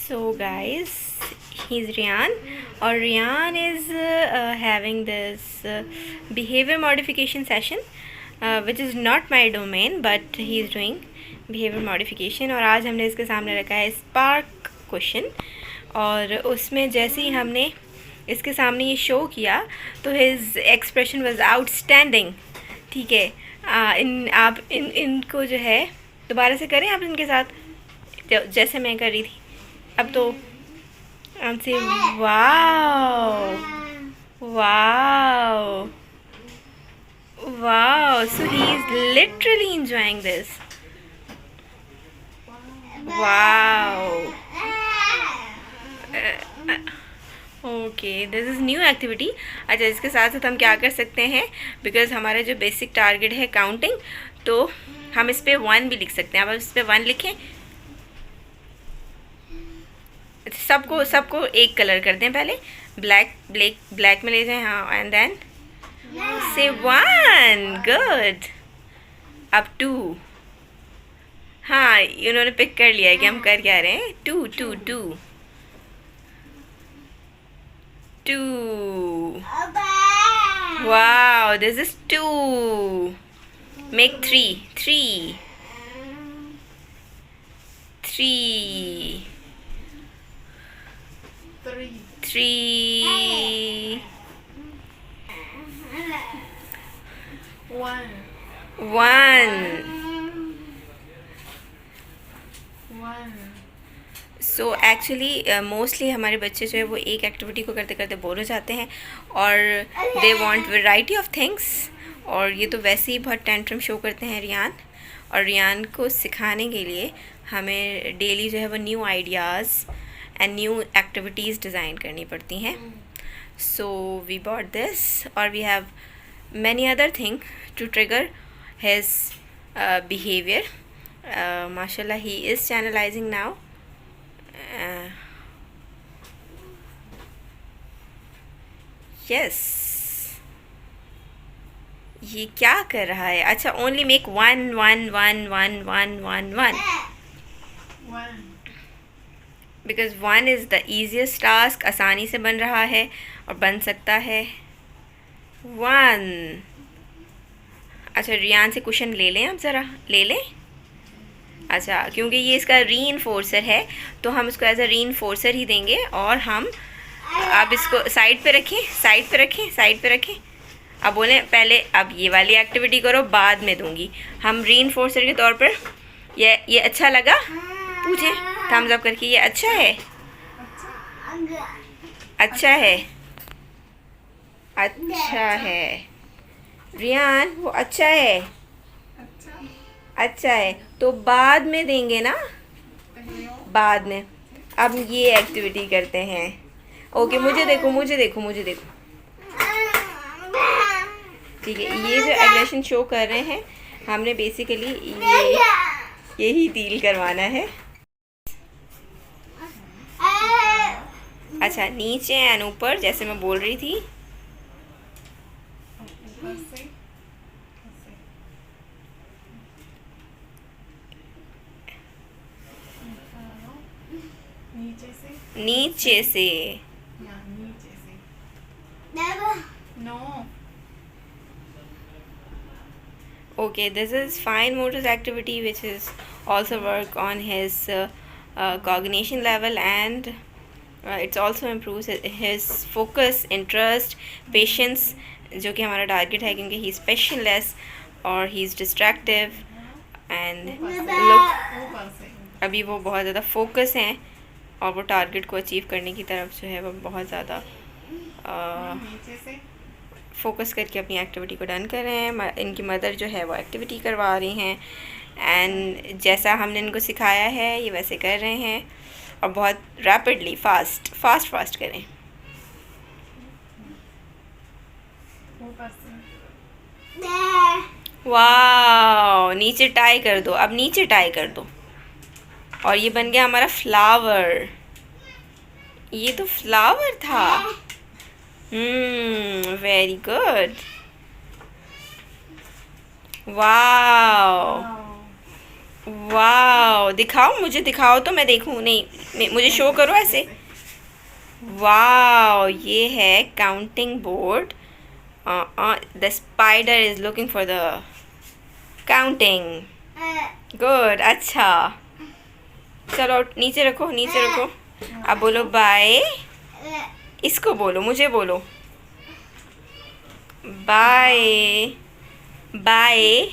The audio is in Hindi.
So guys, he's Rian, or Rian is having this behavior modification session, which is not my domain, but he is doing behavior modification. और आज हमने इसके सामने रखा है स्पार्क क्वेश्चन, और उसमें जैसे ही हमने इसके सामने ये शो किया तो हिज एक्सप्रेशन वाज आउटस्टैंडिंग. ठीक है, आप इनको जो है दोबारा से करें आप इनके साथ जैसे मैं कर रही थी. अब तो से wow wow wow, so he is literally enjoying this. Wow. Okay, this is new activity. अच्छा, इसके साथ साथ हम क्या कर सकते हैं, बिकॉज हमारा जो बेसिक टारगेट है काउंटिंग, तो हम इस पर 1 भी लिख सकते हैं. अब इस पर 1 लिखें. सबको एक कलर कर दें. पहले ब्लैक में ले जाएं. हाँ, एंड देन से 1. गुड. अब 2. हाँ, उन्होंने पिक कर लिया है कि हम कर क्या रहे हैं. 2 2 2 2. Wow, this is 2. Make 3 3 3 3 1 1. So actually mostly हमारे बच्चे जो है वो एक एक्टिविटी को करते करते बोर हो जाते हैं, और they want variety of things. और ये तो वैसे ही बहुत टेंट्रम शो करते हैं रियान. और रियान को सिखाने के लिए हमें डेली जो है वो new ideas and new activities design करनी पड़ती हैं. सो वी बॉट दिस, और we have many other thing to trigger his behaviour. माशाल्लाह, he is channelising now. Yes, ये क्या कर रहा है. अच्छा, only make 1 1 1 1 1 1 1, because 1 is the easiest task. आसानी से बन रहा है और बन सकता है. 1. अच्छा, रियान से क्वेश्चन ले लें, आप ज़रा ले लें. अच्छा, क्योंकि ये इसका रीइंफोर्सर है तो हम इसको एज अ रीइंफोर्सर ही देंगे. और हम अब इसको साइड पे रखें. अब बोलें पहले अब ये वाली एक्टिविटी करो, बाद में दूंगी. हम रीइंफोर्सर के तौर पर ये अच्छा लगा, पूछें थम्स अप करके. ये अच्छा है, अच्छा है, अच्छा है. रियान, वो अच्छा है, अच्छा है. तो बाद में देंगे ना, बाद में. अब ये एक्टिविटी करते हैं. ओके, मुझे देखो. ठीक है, ये जो एग्रेशन शो कर रहे हैं हमने बेसिकली यही डील करवाना है. अच्छा, नीचे एंड ऊपर जैसे मैं बोल रही थी. नीचे से. No. Okay, this is fine motor activity, which is also work on his cognition level, and it's also improves his focus, interest, patience, जो कि हमारा टारगेट है, क्योंकि he is passionless और he is distractive. and look, अभी वो बहुत ज़्यादा फोकस हैं और वो टारगेट को अचीव करने की तरफ जो है वो बहुत ज़्यादा फोकस करके अपनी एक्टिविटी को डन कर रहे हैं. इनकी मदर जो है वो एक्टिविटी करवा रही हैं, एंड जैसा हमने इनको सिखाया है ये वैसे कर रहे हैं. और बहुत रैपिडली फास्ट करें. वाह, नीचे टाई कर दो. अब नीचे टाई कर दो. और ये बन गया हमारा फ्लावर. ये तो फ्लावर था. Very good. वाओ. वाओ, दिखाओ मुझे, दिखाओ तो मैं देखूं। नहीं, मुझे शो करो ऐसे। वाओ, ये है counting board. The spider is looking for the counting. Good, अच्छा। चलो नीचे रखो, नीचे रखो। अब बोलो बाय। इसको बोलो, मुझे बोलो बाय। बाय।